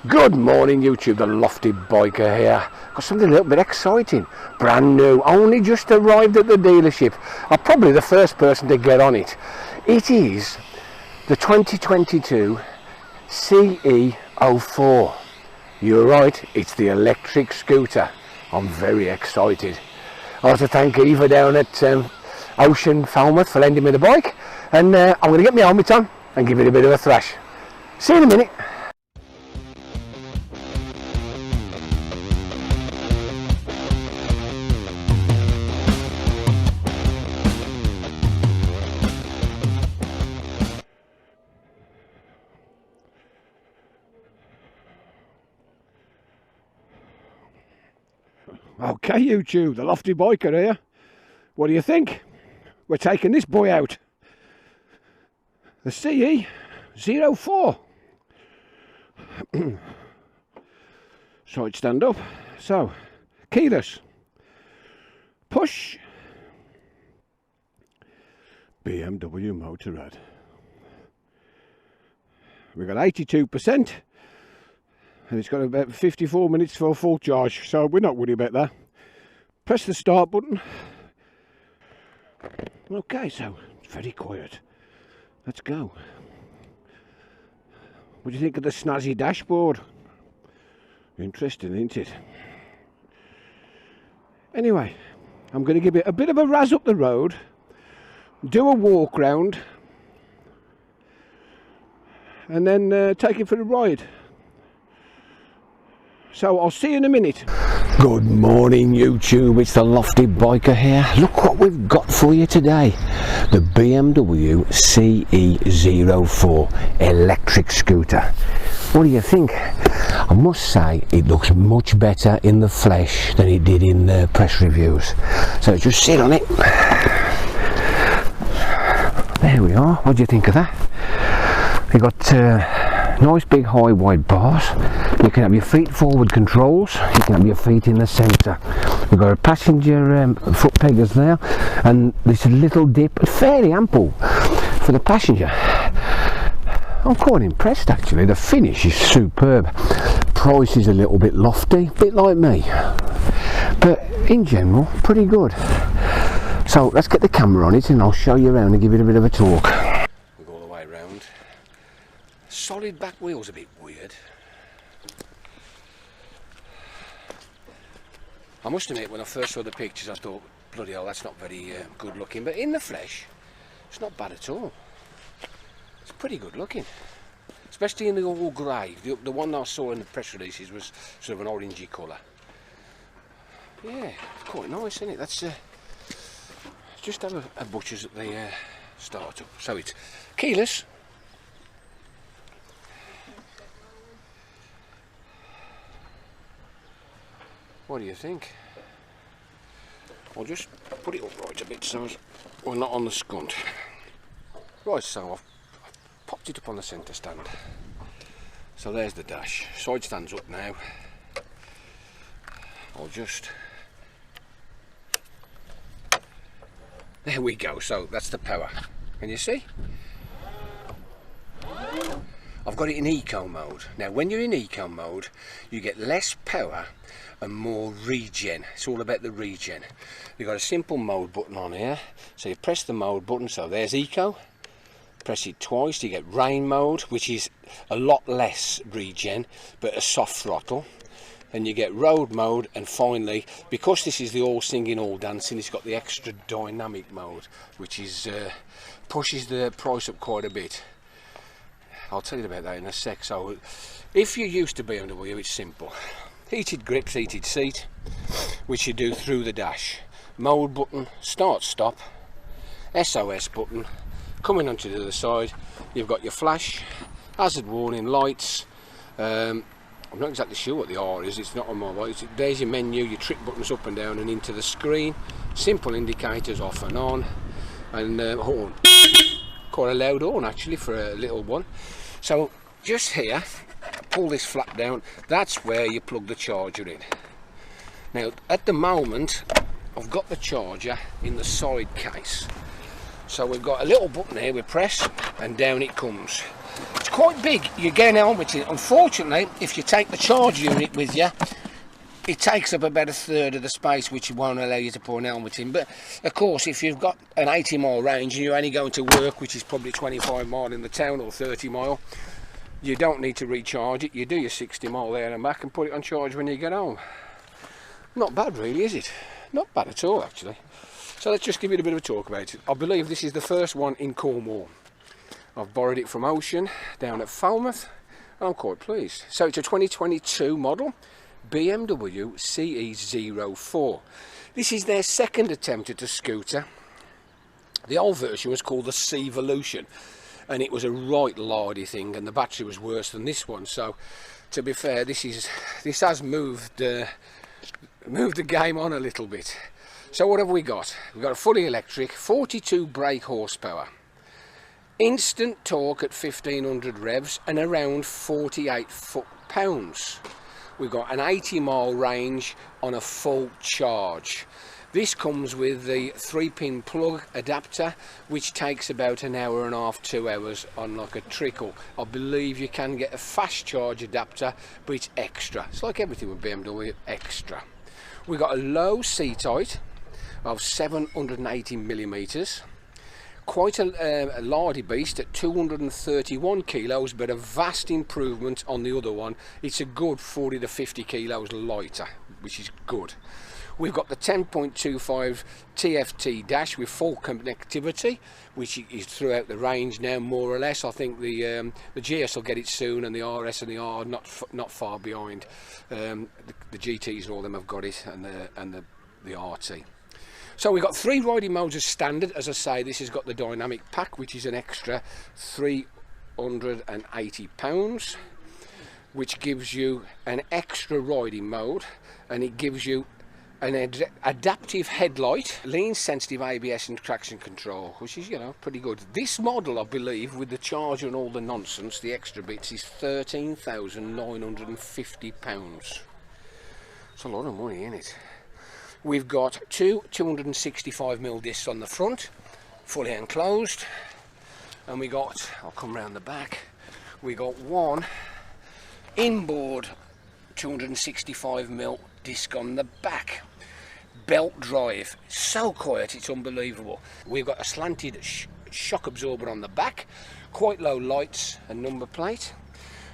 Good morning YouTube, the Lofty Biker here. Got something a little bit exciting, brand new, only just arrived at the dealership. I'm probably the first person to get on it. It is the 2022 CE04. You're right, it's the electric scooter. I'm very excited. I want to thank Eva down at Ocean Falmouth for lending me the bike, and I'm going to get my helmet on and give it a bit of a thrash. See you in a minute. Okay YouTube, the Lofty Biker here. What do you think? We're taking this boy out. The CE04. Side stand up. So, keyless. Push. BMW Motorrad. We've got 82%. And it's got about 54 minutes for a full charge, so we're not worried about that. Press the start button. Okay, so it's very quiet. Let's go. What do you think of the snazzy dashboard? Interesting, isn't it? Anyway, I'm going to give it a bit of a razz up the road, do a walk round, and then take it for a ride. So I'll see you in a minute. Good morning YouTube, it's the Lofty Biker here. Look what we've got for you today. The BMW CE04 electric scooter. What do you think? I must say it looks much better in the flesh than it did in the press reviews. So just sit on it. There we are. What do you think of that? We've got nice big high wide bars. You can have your feet forward controls, you can have your feet in the centre. We've got a passenger foot peggers there, and this little dip, fairly ample for the passenger. I'm quite impressed actually, the finish is superb. Price is a little bit lofty, a bit like me, but in general pretty good. So let's get the camera on it and I'll show you around and give it a bit of a talk. We go all the way around. Solid back wheels, a bit weird. I must admit, when I first saw the pictures I thought, bloody hell, that's not very good looking, but in the flesh it's not bad at all. It's pretty good looking, especially in the all grey. The one I saw in the press releases was sort of an orangey colour. Yeah, it's quite nice, isn't it? That's just have a butcher's at the start up. So it's keyless. What do you think? I'll just put it upright a bit so we're not on the scunt. Right, so I've popped it up on the centre stand. So there's the dash. Side stands up now. I'll just... There we go, so that's the power. Can you see? I've got it in eco mode. Now when you're in eco mode you get less power and more regen. It's all about the regen. You've got a simple mode button on here, so you press the mode button, so there's eco. Press it twice, you get rain mode, which is a lot less regen but a soft throttle. Then you get road mode, and finally, because this is the all singing all dancing, it's got the extra dynamic mode, which is pushes the price up quite a bit. I'll tell you about that in a sec. So if you're used to BMW, it's simple. Heated grips, heated seat, which you do through the dash. Mode button, start stop, SOS button. Coming onto the other side, you've got your flash, hazard warning lights. I'm not exactly sure what the R is, it's not on my lights. There's your menu, your trick buttons up and down and into the screen. Simple indicators off and on, and horn. Quite a loud horn actually for a little one. So just here, pull this flap down, that's where you plug the charger in. Now at the moment I've got the charger in the side case, so we've got a little button here we press and down it comes. It's quite big. You get an helmet in. Unfortunately, if you take the charge unit with you, it takes up about a third of the space, which won't allow you to put an helmet in. But of course, if you've got an 80-mile range and you're only going to work, which is probably 25 mile in the town or 30 mile, you don't need to recharge it. You do your 60 mile there and back and put it on charge when you get home. Not bad really, is it? Not bad at all, actually. So let's just give it a bit of a talk about it. I believe this is the first one in Cornwall. I've borrowed it from Ocean down at Falmouth, and I'm quite pleased. So it's a 2022 model BMW Ce04. This is their second attempt at a scooter. The old version was called the Ce-volution, and it was a right lardy thing, and the battery was worse than this one. So to be fair, this has moved the game on a little bit. So what have we got? We've got a fully electric, 42 brake horsepower, instant torque at 1500 revs and around 48 foot-pounds. We've got an 80-mile range on a full charge. This comes with the 3-pin plug adapter, which takes about an hour and a half, 2 hours on like a trickle. I believe you can get a fast charge adapter, but it's extra. It's like everything with BMW, extra. We've got a low seat height of 780 millimeters. Quite a lardy beast at 231 kilos, but a vast improvement on the other one. It's a good 40 to 50 kilos lighter, which is good. We've got the 10.25 TFT dash with full connectivity, which is throughout the range now, more or less. I think the GS will get it soon, and the RS and the R not far behind. The GTs and all them have got it, and the RT. So we've got 3 riding modes as standard. As I say, this has got the dynamic pack, which is an extra £380, which gives you an extra riding mode, and it gives you an adaptive headlight, lean sensitive ABS and traction control, which is, you know, pretty good. This model, I believe, with the charger and all the nonsense, the extra bits, is £13,950. It's a lot of money, isn't it? We've got 2 265mm discs on the front, fully enclosed, and we got, I'll come round the back, we got one inboard 265mm disc on the back. Belt drive, so quiet, it's unbelievable. We've got a slanted shock absorber on the back, quite low lights and number plate.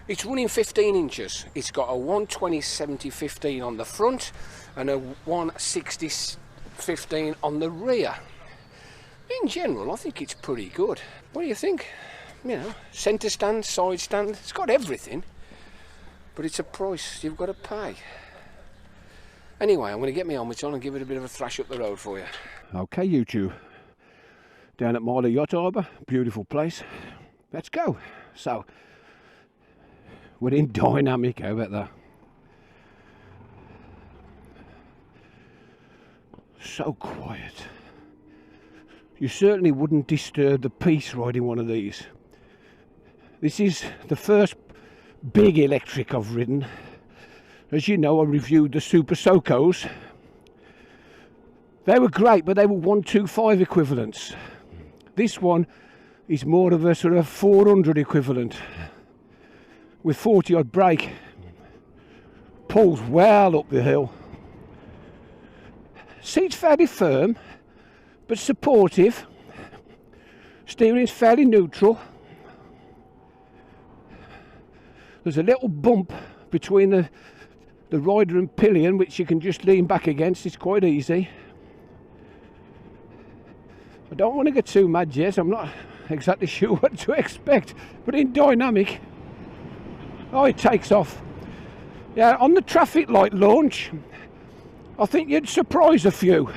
It's running 15 inches. It's got a 120/70/15 on the front and a 160/15 on the rear. In general, I think it's pretty good. What do you think? You know, centre stand, side stand, it's got everything, but it's a price you've got to pay. Anyway, I'm going to get my helmet on and give it a bit of a thrash up the road for you. Okay, YouTube, down at Marley Yacht Harbour, beautiful place. Let's go. So we're in dynamic, how about that? So quiet. You certainly wouldn't disturb the peace riding one of these. This is the first big electric I've ridden. As you know, I reviewed the Super Socos. They were great, but they were 125 equivalents. This one is more of a sort of 400 equivalent, with 40 odd brake. Pulls well up the hill. Seat's fairly firm but supportive. Steering's fairly neutral. There's a little bump between the rider and pillion, which you can just lean back against. It's quite easy. I don't want to get too mad, Jess. I'm not exactly sure what to expect, but in dynamic, oh, it takes off. Yeah, on the traffic light launch, I think you'd surprise a few.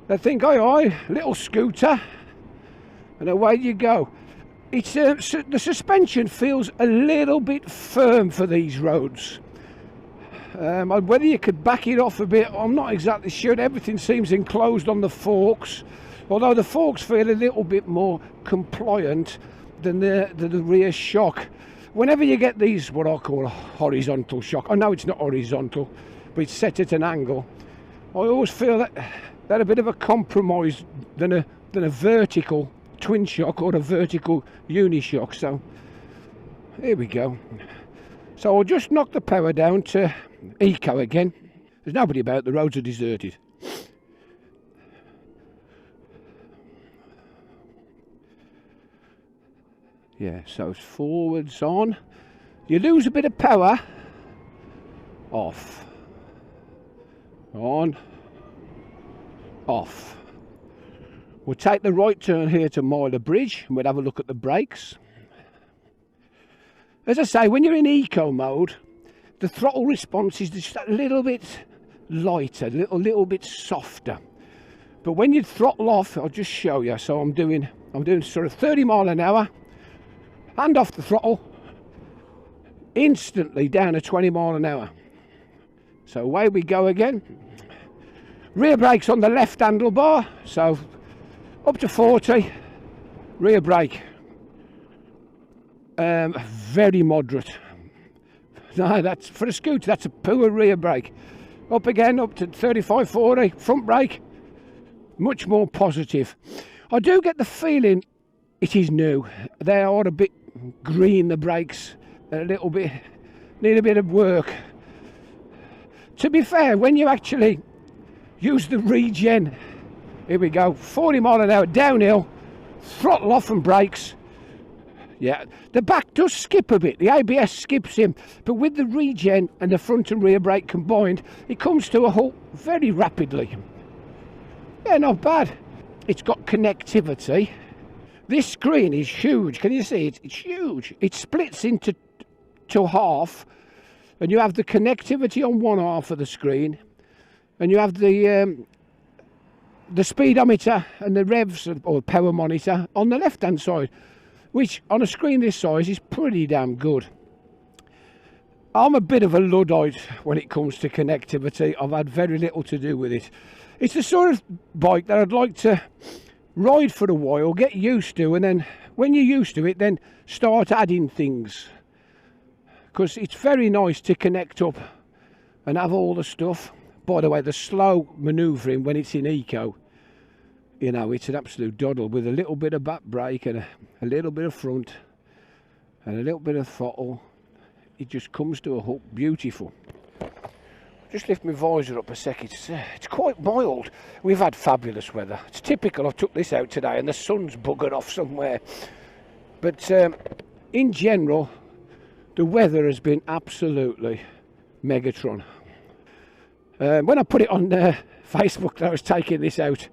They think, aye, little scooter, and away you go. It's the suspension feels a little bit firm for these roads. Whether you could back it off a bit, I'm not exactly sure. Everything seems enclosed on the forks, although the forks feel a little bit more compliant than the rear shock. Whenever you get these, what I call a horizontal shock, I know it's not horizontal, but it's set at an angle, I always feel that they're a bit of a compromise than a vertical twin shock or a vertical uni shock. So Here we go. So I'll just knock the power down to eco again. There's nobody about, the roads are deserted. Yeah, so it's forwards on. You lose a bit of power. Off. On. Off. We'll take the right turn here to Myler Bridge and we'll have a look at the brakes. As I say, when you're in eco mode, the throttle response is just a little bit lighter, a little bit softer. But when you throttle off, I'll just show you. So I'm doing sort of 30 mile an hour, hand off the throttle, instantly down to 20 mile an hour. So away we go again. Rear brakes on the left handlebar, so up to 40, rear brake. Very moderate. No, that's for a scooter, that's a poor rear brake. Up again, up to 35, 40, front brake, much more positive. I do get the feeling it is new. They are a bit green, the brakes. They're a little bit, need a bit of work. To be fair, when you actually use the regen, here we go, 40 mile an hour downhill, throttle off and brakes. Yeah, the back does skip a bit, the ABS skips him, but with the regen and the front and rear brake combined, it comes to a halt very rapidly. Yeah, not bad. It's got connectivity. This screen is huge, can you see it? It's huge. It splits into half, and you have the connectivity on one half of the screen, and you have the speedometer and the revs or power monitor on the left hand side, which on a screen this size is pretty damn good. I'm a bit of a Luddite when it comes to connectivity. I've had very little to do with it. It's the sort of bike that I'd like to ride for a while, get used to, and then when you're used to it, then start adding things. Because it's very nice to connect up and have all the stuff. By the way, the slow manoeuvring when it's in eco, you know, it's an absolute doddle with a little bit of back brake and a little bit of front and a little bit of throttle. It just comes to a halt. Beautiful. Just lift my visor up a sec. It's quite mild. We've had fabulous weather. It's typical. I took this out today and the sun's buggered off somewhere. But in general, the weather has been absolutely Megatron. When I put it on Facebook that I was taking this out,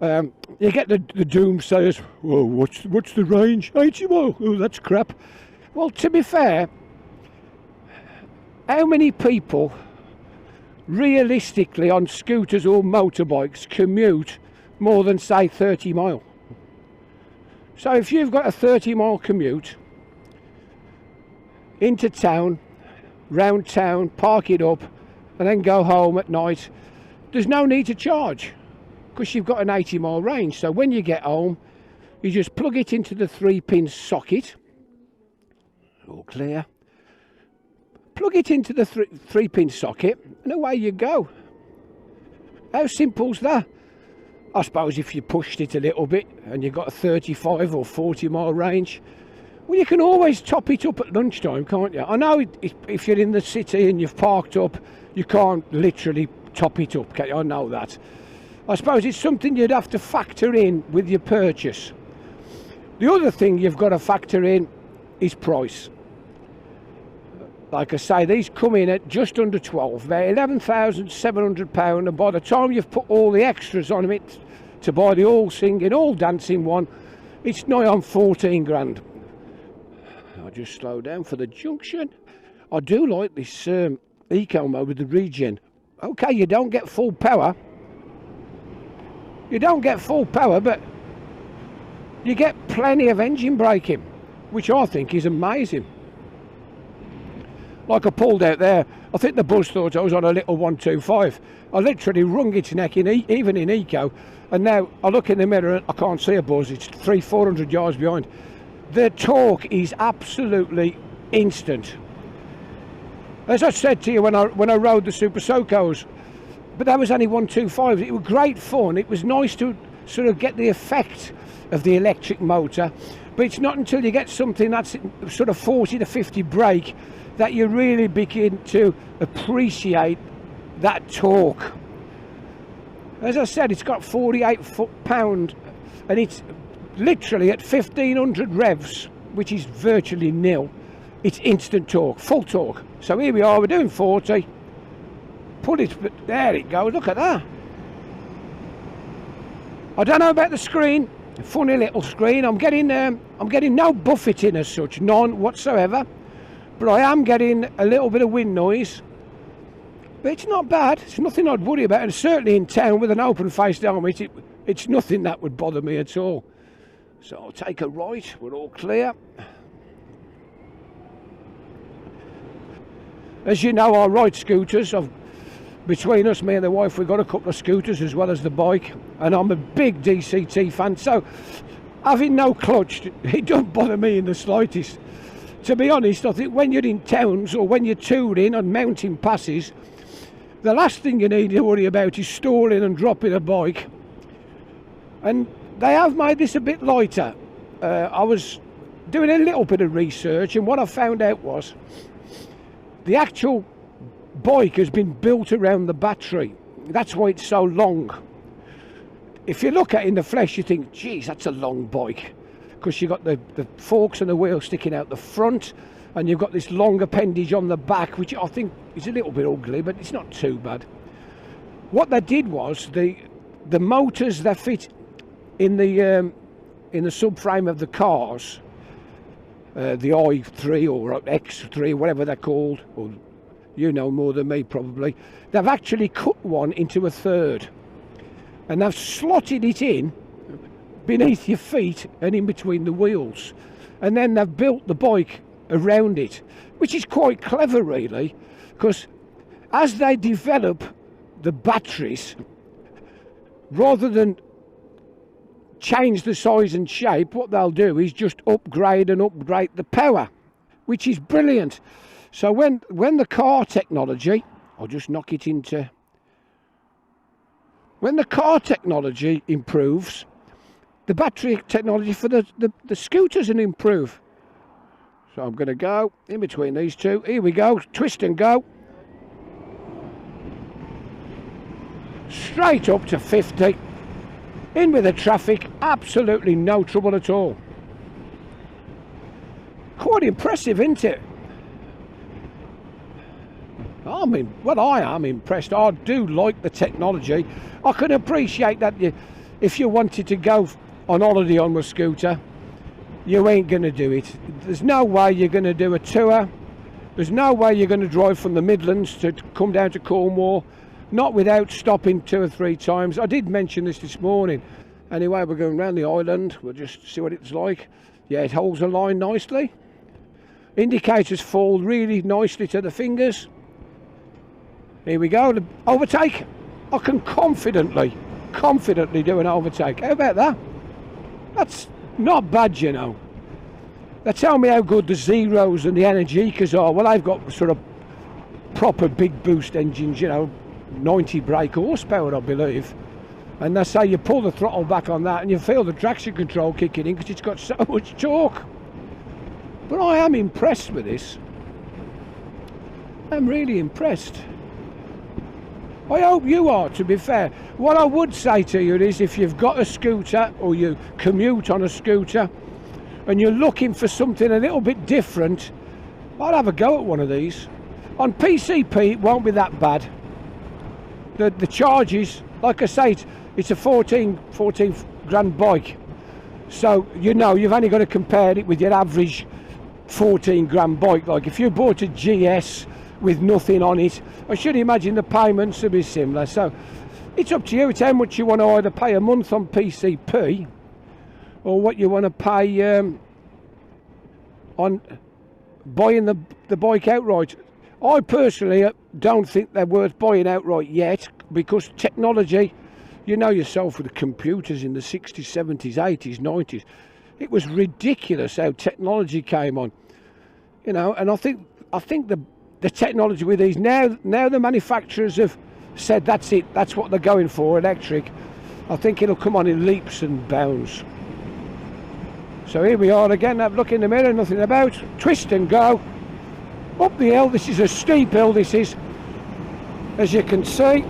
you get the doomsayers. Whoa, what's the range? 80 miles. Oh, that's crap. Well, to be fair, how many people realistically on scooters or motorbikes commute more than, say, 30 mile? So if you've got a 30 mile commute into town, round town, park it up, and then go home at night, there's no need to charge because you've got an 80 mile range. So when you get home, you just plug it into the 3-pin socket, all clear, plug it into the 3-pin socket, and away you go. How simple's that? I suppose if you pushed it a little bit and you've got a 35 or 40 mile range, well, you can always top it up at lunchtime, can't you? I know if you're in the city and you've parked up, you can't literally top it up, can you? I know that. I suppose it's something you'd have to factor in with your purchase. The other thing you've got to factor in is price. Like I say, these come in at just under 12, about £11,700, and by the time you've put all the extras on it to buy the all singing, all dancing one, it's nigh on 14 grand. I'll just slow down for the junction. I do like this eco mode with the regen. Okay, you don't get full power. You don't get full power, but you get plenty of engine braking, which I think is amazing. Like I pulled out there, I think the buzz thought I was on a little 125. I literally wrung its neck, even in eco, and now I look in the mirror and I can't see a buzz. It's 300-400 yards behind. The torque is absolutely instant. As I said to you when I rode the Super Socos, but that was only 125. It was great fun. It was nice to sort of get the effect of the electric motor, but it's not until you get something that's sort of 40 to 50 brake that you really begin to appreciate that torque. As I said, it's got 48 foot-pound, and it's literally at 1500 revs, which is virtually nil. It's instant torque, full torque. So here we are, we're doing 40. Put it, there it goes, look at that. I don't know about the screen, funny little screen. I'm getting no buffeting as such, none whatsoever. But I am getting a little bit of wind noise. But it's not bad, it's nothing I'd worry about, and certainly in town with an open faced helmet, it's nothing that would bother me at all. So I'll take a right, we're all clear. As you know, I ride scooters. Between us, me and the wife, we've got a couple of scooters as well as the bike, and I'm a big DCT fan, so having no clutch, it don't bother me in the slightest. To be honest, I think when you're in towns or when you're touring on mountain passes, the last thing you need to worry about is stalling and dropping a bike. And they have made this a bit lighter. I was doing a little bit of research, and what I found out was the actual bike has been built around the battery. That's why it's so long. If you look at it in the flesh, you think, geez, that's a long bike, because you've got the forks and the wheels sticking out the front, and you've got this long appendage on the back, which I think is a little bit ugly, but it's not too bad. What they did was the motors that fit in the subframe of the cars, the i3 or X3, whatever they're called, or you know more than me probably, they've actually cut one into a third, and they've slotted it in beneath your feet and in between the wheels, and then they've built the bike around it, which is quite clever really, because as they develop the batteries, rather than change the size and shape, what they'll do is just upgrade the power, which is brilliant. So when the car technology, I'll just knock it into, when the car technology improves, the battery technology for the scooters will improve. So I'm going to go in between these two. Here we go, twist and go. Straight up to 50. In with the traffic, absolutely no trouble at all. Quite impressive, isn't it? I am impressed. I do like the technology. I can appreciate that if you wanted to go on holiday on a scooter, you ain't going to do it. There's no way you're going to do a tour. There's no way you're going to drive from the Midlands to come down to Cornwall, not without stopping 2 or 3 times. I did mention this morning. Anyway, we're going around the island. We'll just see what it's like. Yeah, it holds the line nicely. Indicators fall really nicely to the fingers. Here we go, the overtake. I can confidently do an overtake. How about that? That's not bad, you know. They tell me how good the Zeros and the Energicas are. Well, they've got sort of proper big boost engines, you know, 90 brake horsepower, I believe. And they say you pull the throttle back on that and you feel the traction control kicking in because it's got so much torque. But I am impressed with this. I'm really impressed. I hope you are, to be fair. What I would say to you is, if you've got a scooter or you commute on a scooter and you're looking for something a little bit different, I'd have a go at one of these. On PCP it won't be that bad. The charges, like I say, it's a 14 grand bike, so you know you've only got to compare it with your average 14 grand bike. Like if you bought a GS with nothing on it, I should imagine the payments will be similar. So it's up to you. It's how much you want to either pay a month on PCP or what you want to pay on buying the bike outright. I personally don't think they're worth buying outright yet, because technology, you know yourself, with the computers in the 60s, 70s, 80s, 90s, it was ridiculous how technology came on, you know. And I think the technology with these now the manufacturers have said that's it, that's what they're going for, electric. I think it'll come on in leaps and bounds. So here we are again, have a look in the mirror, nothing about, twist and go, up the hill. This is a steep hill, this is, as you can see.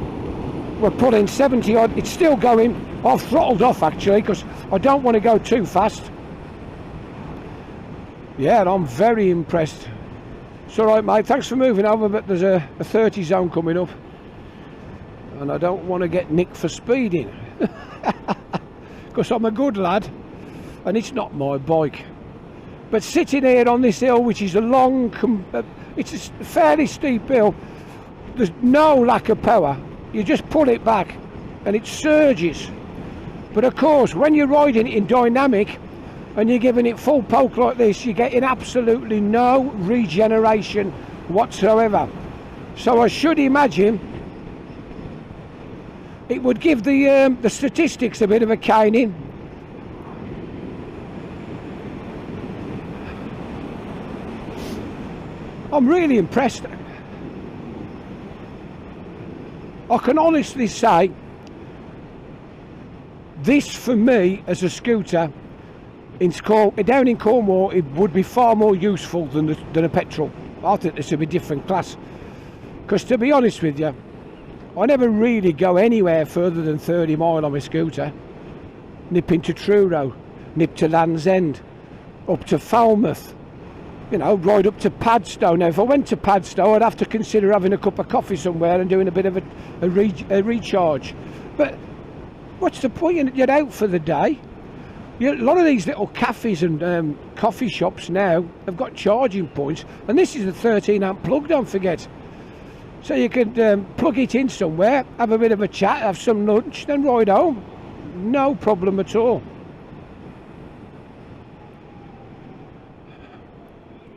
We're pulling 70 odd, it's still going. I've throttled off actually, because I don't want to go too fast. Yeah, and I'm very impressed. It's alright mate, thanks for moving over, but there's a 30 zone coming up. And I don't want to get nicked for speeding. Because I'm a good lad. And it's not my bike. But sitting here on this hill, which is a long, it's a fairly steep hill, there's no lack of power. You just pull it back and it surges. But of course, when you're riding it in dynamic and you're giving it full poke like this, you're getting absolutely no regeneration whatsoever. So I should imagine it would give the statistics a bit of a caning. I'm really impressed. I can honestly say this for me as a scooter down in Cornwall, it would be far more useful than a petrol. I think this would be a different class, because to be honest with you, I never really go anywhere further than 30 mile on my scooter. Nip into Truro, nip to Land's End, up to Falmouth, you know, right up to Padstow. Now if I went to Padstow, I'd have to consider having a cup of coffee somewhere and doing a bit of a recharge. But what's the point? You're out for the day. A lot of these little cafes and coffee shops now have got charging points, and this is a 13 amp plug, don't forget. So you can plug it in somewhere, have a bit of a chat, have some lunch, then ride home. No problem at all.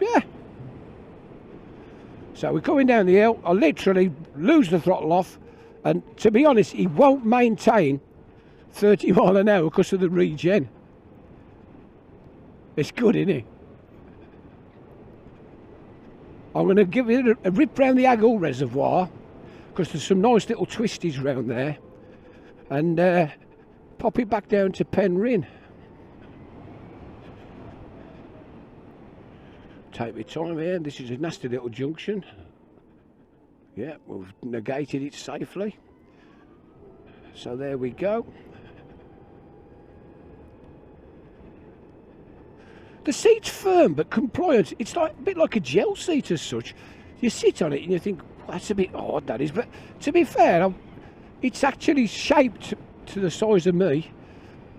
Yeah. So we're coming down the hill. I literally lose the throttle off, and to be honest, he won't maintain 30 mile an hour because of the regen. It's good, isn't it? I'm going to give it a rip round the Aggle Reservoir, because there's some nice little twisties round there, and pop it back down to Penryn. Take my time here. This is a nasty little junction. Yeah, we've negated it safely. So there we go. The seat's firm but compliant. It's like a bit like a gel seat as such. You sit on it and you think, well, that's a bit odd, that is. But to be fair, it's actually shaped to the size of me.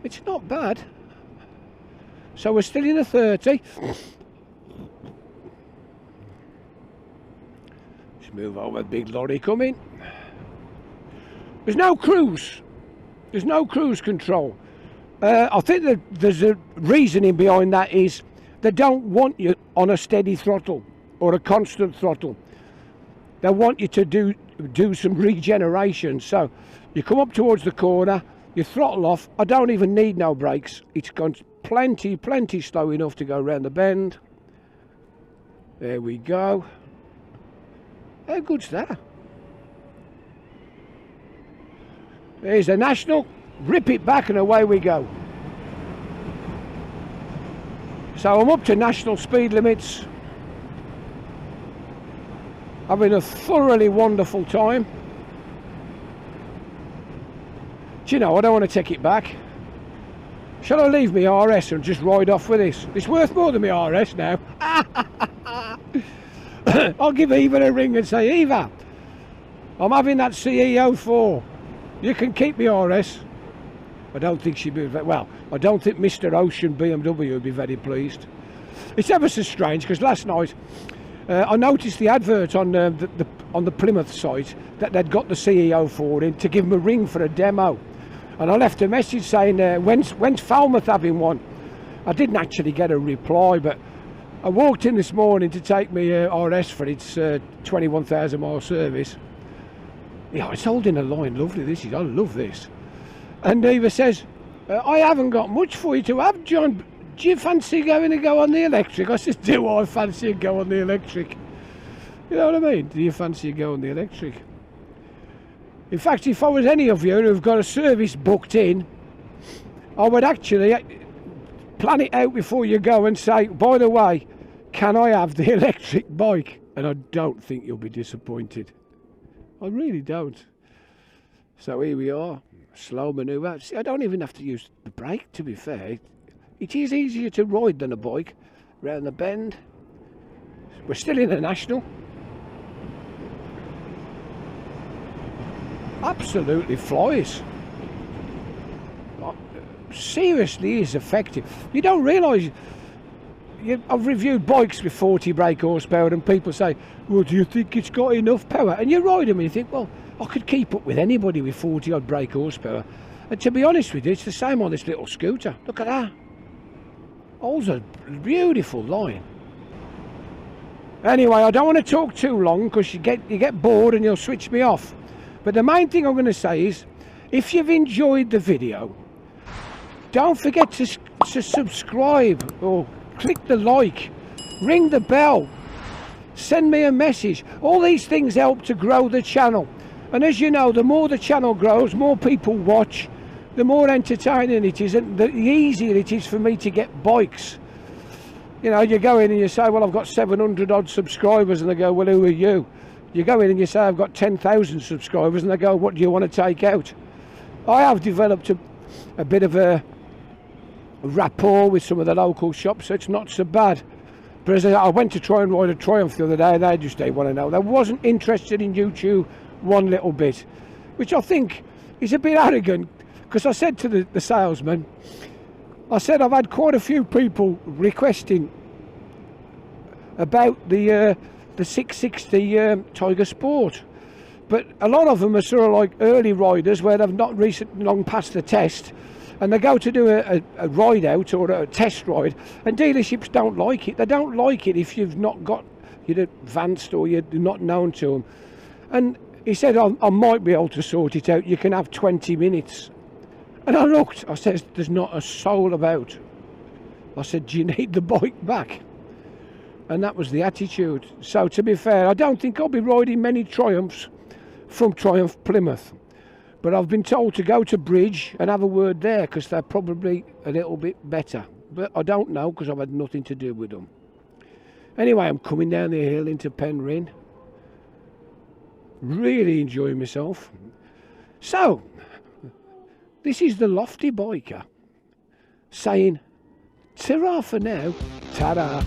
It's not bad. So we're still in a 30. Let's move over. Big lorry coming. There's no cruise. There's no cruise control. I think that there's a reasoning behind that is they don't want you on a steady throttle or a constant throttle. They want you to do some regeneration. So you come up towards the corner, you throttle off. I don't even need no brakes. It's gone plenty slow enough to go around the bend. There we go. How good's that? There's the National. Rip it back and away we go. So I'm up to national speed limits, having a thoroughly wonderful time. Do you know, I don't want to take it back. Shall I leave my RS and just ride off with this? It's worth more than my RS now. I'll give Eva a ring and say, Eva, I'm having that CE04. You can keep my RS. I don't think she'd be well. I don't think Mr. Ocean BMW would be very pleased. It's ever so strange because last night I noticed the advert on the Plymouth site that they'd got the CEO4 in to give them a ring for a demo, and I left a message saying when's Falmouth having one. I didn't actually get a reply, but I walked in this morning to take my RS for its 21,000 mile service. Yeah, it's holding a line. Lovely this is. I love this. And Eva says, I haven't got much for you to have, John. Do you fancy going to go on the electric? I says, do I fancy go on the electric? You know what I mean? Do you fancy go on the electric? In fact, if I was any of you who've got a service booked in, I would actually plan it out before you go and say, by the way, can I have the electric bike? And I don't think you'll be disappointed. I really don't. So here we are, slow manoeuvre. See, I don't even have to use the brake, to be fair. It is easier to ride than a bike. Round the bend. We're still in a national. Absolutely flies. Seriously is effective. You don't realise. I've reviewed bikes with 40 brake horsepower and people say, well, do you think it's got enough power? And you ride them and you think, well, I could keep up with anybody with 40 odd brake horsepower. And to be honest with you, it's the same on this little scooter. Look at that. All's a beautiful line. Anyway, I don't want to talk too long because you get bored and you'll switch me off. But the main thing I'm going to say is, if you've enjoyed the video, don't forget to subscribe or click the like, ring the bell, send me a message. All these things help to grow the channel. And as you know, the more the channel grows, more people watch, the more entertaining it is and the easier it is for me to get bikes. You know, you go in and you say, well, I've got 700 odd subscribers, and they go, well, who are you? You go in and you say, I've got 10,000 subscribers, and they go, what do you want to take out? I have developed a bit of a rapport with some of the local shops, so it's not so bad. But as I went to try and ride a Triumph the other day, and they just didn't want to know. They wasn't interested in YouTube one little bit, which I think is a bit arrogant, because I said to the salesman, I said, I've had quite a few people requesting about the 660 Tiger Sport, but a lot of them are sort of like early riders where they've not recently long passed the test, and they go to do a ride out or a test ride, and dealerships don't like it. They don't like it if you've not got, you're advanced or you're not known to them. And he said, I might be able to sort it out. You can have 20 minutes. And I looked, I said, there's not a soul about. I said, do you need the bike back? And that was the attitude. So to be fair, I don't think I'll be riding many Triumphs from Triumph Plymouth. But I've been told to go to Bridge and have a word there, because they're probably a little bit better. But I don't know, because I've had nothing to do with them. Anyway, I'm coming down the hill into Penryn. Really enjoying myself. So, this is the Lofty Biker saying, ta-ra for now, ta-ra.